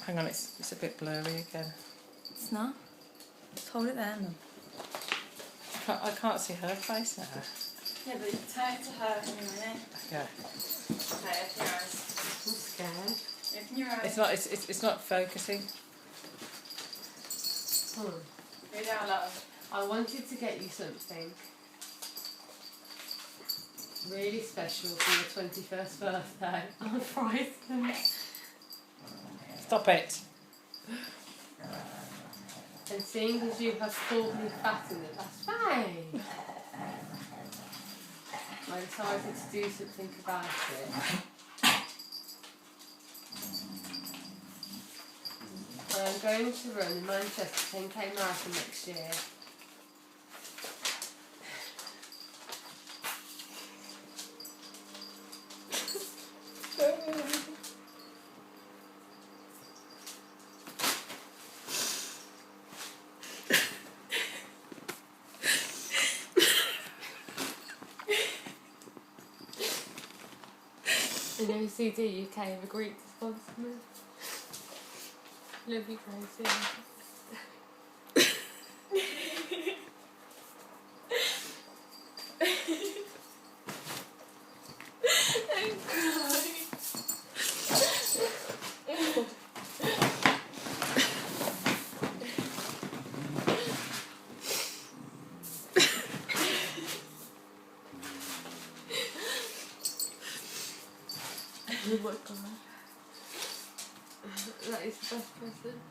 Hang on, it's a bit blurry again. It's not. Just hold it there, then. I can't see her face now. Yeah, but you turn it to her in a minute. Yeah. Okay, open your eyes. I'm scared. Open your eyes. It's not focusing. Read out loud. I wanted to get you something really special for your 21st birthday. I'm frightened. Stop it. And seeing as you have called me fat in the past, fine. I decided to do something about it. I'm going to run the Manchester 10k marathon next year. And OCD UK have agreed to sponsor me. Love you guys. Oh my god. That is the best present.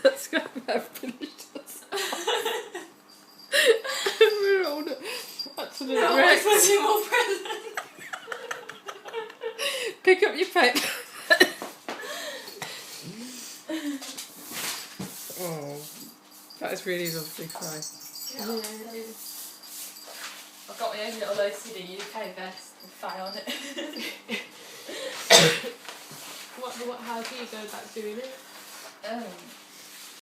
That's going to have finished us. We're all absolutely wrecked. More present. Pick up your pen. Oh, that is really lovely, Fry. Yeah. I've got my own little OCD UK vest with Faye on it. How do you go about doing it?